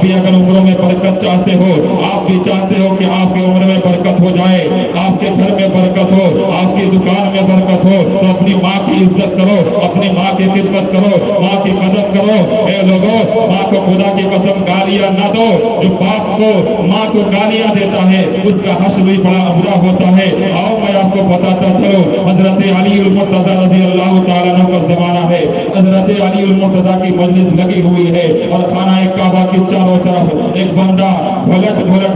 भी अगर उम्रों में बरकत चाहते हो, आप भी चाहते हो कि आपकी उम्र में बरकत हो जाए, आपके घर में बरकत हो, आपकी दुकान में बरकत हो, तो अपनी माँ की इज्जत करो, अपनी माँ की खिदमत करो, माँ की कदर करो। ए लोगों, माँ को खुदा की कसम गालियां ना दो। जो बाप को माँ को गालियां देता है उसका हश्र भी बड़ा बुरा होता है। आओ मैं आपको बताता चलो, हजरत अली मुर्तजा रज़ी अल्लाह तआला अन्हु का जमाना है। हजरत अली मुर्तजा की मजलिस लगी हुई है और खाना काबा के चारों तरफ एक बंदा घुलट घुलट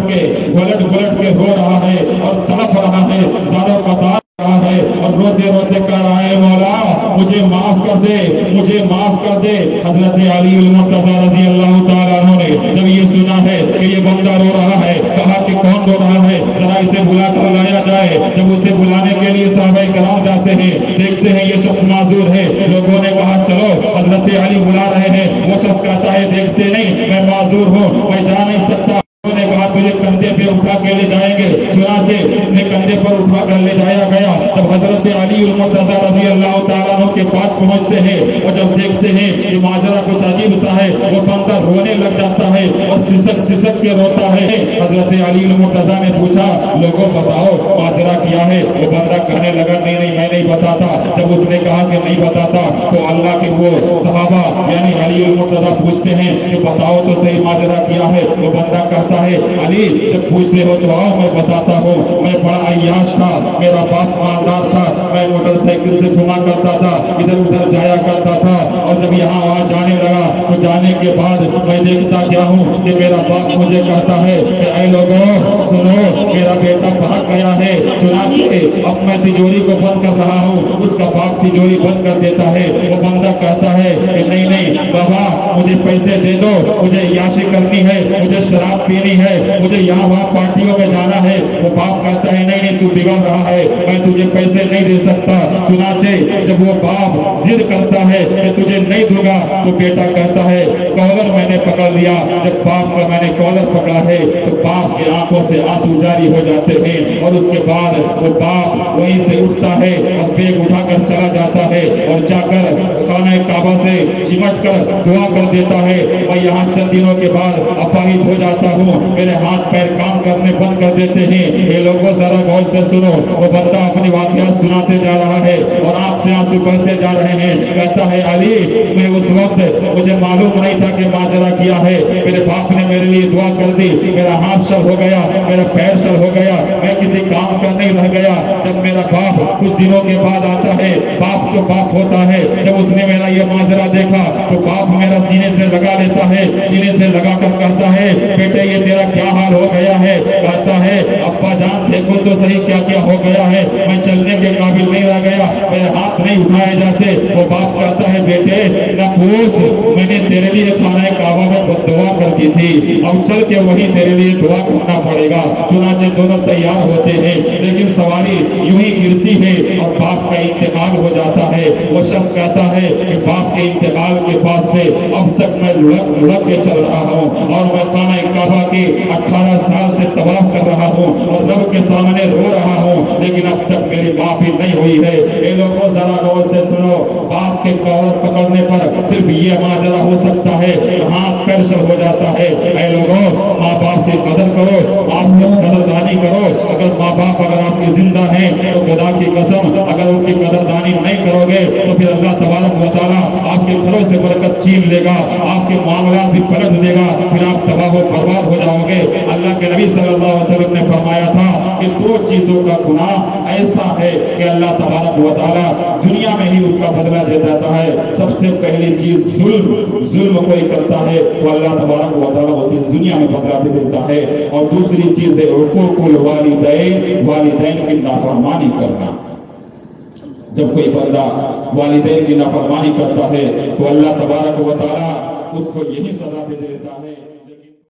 के रो रहा है और तड़प रहा है, ज़ारों का दार रहा है और रोते रोते कह रहा है, मौला मुझे माफ कर दे, मुझे माफ कर दे। हजरत अली मुर्तजा रज़ी अल्लाह तआला अन्हु ने जब ये सुना है कि ये बंदा रो रहा है, कहा कि कौन रो रहा है, जरा इसे बुला कर लाया जाए। जब उसे बुलाने के लिए सहाबाए किराम जाते हैं, देखते हैं ये शख्स माजूर है। लोगों ने कहा चलो, हजरत अली बुला रहे हैं। वो शख्स कहता है देखते नहीं मैं माजूर हूँ, मैं जा नहीं सकता। ने कहा तुझे कंधे पे उठा के ले जाएंगे। चुनाचे ने कंधे पर उठा कर ले जाया गया। तब हजरत अली मुर्तजा रज़ी अल्लाह तआला अन्हु के पास पहुंचते हैं और जब देखते हैं ये माजरा कुछ अजीब सा है, वो बंदा रोने लग जाता है और सिसक के रोता है। हजरत अली मुर्तजा ने पूछा, लोगों बताओ माजरा क्या है? वो बंदा कहने लगा नहीं मैं नहीं बताता। जब उसने कहा कि नहीं बताता तो अल्लाह के वो सहाबा यानी अली मुर्तजा पूछते हैं कि बताओ तो सही माजरा क्या है? वो बंदा कहता है, अली जब पूछते हो तो आओ मैं बताता हूँ। मैं बड़ा अय्याश था, मेरा बाप मालदार था, मैं मोटरसाइकिल से घुमा करता था, इधर उधर जाया करता था और जब यहाँ वहाँ जाने लगा तो जाने के बाद मैं देखता क्या हूँ कि मेरा बाप मुझे कहता है कि ऐ लोगों सुनो, मेरा बेटा भाग गया है। चुनाचे अब मैं तिजोरी को बंद कर रहा हूँ, उसका बाप तिजोरी बंद कर देता है। वो बंदा कहता है कि नहीं बाबा मुझे पैसे दे दो, मुझे याशी करनी है, मुझे शराब पीनी है, मुझे यहाँ वहाँ पार्टियों में जाना है। वो बाप कहता है नहीं तू बिगड़ रहा है, मैं तुझे पैसे नहीं दे सकता। चुनाचे जब वो बाप जिद करता है कि तुझे नहीं दूंगा तो बेटा कहता है कॉलर मैंने पकड़ लिया। जब बाप का मैंने कॉलर पकड़ा है तो बाप की आंखों से आंसू जारी हो जाते हैं और उसके बाद वो बाप वहीं से उठता है और बैग उठाकर चला जाता है और जाकर खाना काबा से चिमट कर दुआ कर देता है, मैं यहाँ चंद दिनों के बाद अपाहिज हो जाता हूँ, मेरे हाथ पैर काम करने बंद कर देते हैं। ये लोगों जरा गौर से सुनो। वो बंदा अपनी वाकया सुनाते जा रहा है और आंख से आंसू बहते जा रहे हैं। कहता है अली मैं उस वक्त मुझे मालूम नहीं था कि माजरा किया है, मेरे बाप ने मेरे लिए दुआ कर दी, मेरा हाथ शल हो गया, मेरा पैर शल हो गया, मैं किसी काम का नहीं रह गया। जब मेरा बाप कुछ दिनों के बाद आता है, बाप तो बाप होता है, जब उसने मेरा ये माजरा देखा तो बाप मेरा सीने से लगा लेता है, सीने से लगा कर कहता है बेटे ये तेरा क्या हाल हो गया है? कहता है अब्बा जान देखो तो सही क्या क्या हो गया है, मैं चलने के काबिल नहीं रह गया, मेरे हाथ नहीं उठाए जाते। वो बाप कहता है बेटे न पूछ, मैंने तेरे लिए खाना काबा में दुआ कर दी थी, अब चल के वही तेरे लिए दुआ करना पड़ेगा। चुनाचे दोनों तैयार होते हैं लेकिन सवारी यूं ही गिरती है और बाप का इंतकाल हो जाता है। वो शख्स कहता है कि बाप के इंतकाल के बाद से अब तक मैं लुढ़क के चल रहा हूँ और मैं खाना काबा के 18 साल से तवाफ कर रहा हूँ और रब के सामने रो रहा हूँ, लेकिन अब तक मेरी माफी नहीं हुई है। ये लोगों जरा गौर से सुनो, बाप के कॉलर पकड़ने पर सिर्फ ये माजरा हो सकता है, हाथ पैर शल हो जाता है। ऐ लोगों माँ बाप की कदर करो, आपकी कदरदानी करो। अगर माँ बाप अगर आपकी जिंदा है तो खुदा की कसम अगर उनकी कदरदानी नहीं करोगे तो फिर अल्लाह तबारक व तआला आपके घरों से बरकत छीन लेगा, आपके मामला भी पलट देगा, फिर आप तबाह व बर्बाद हो जाओगे। अल्लाह के नबी सल्लल्लाहु अलैहि वसल्लम ने फरमाया था कि दो चीजों का गुनाह ऐसा है कि अल्लाह तबारक व तआला दुनिया में ही उसका बदला दे देता है। सबसे पहली चीज जुल्म कोई करता है तो अल्लाह तबारक व तआला उसे इस दुनिया में बदला दे देता है। और दूसरी चीज है हुकूकुल वालिदैन की नाफरमानी करना। जब कोई बंदा वालिदैन की नाफरमानी करता है तो अल्लाह तबारक व तआला उसको यही सजा दे देता है।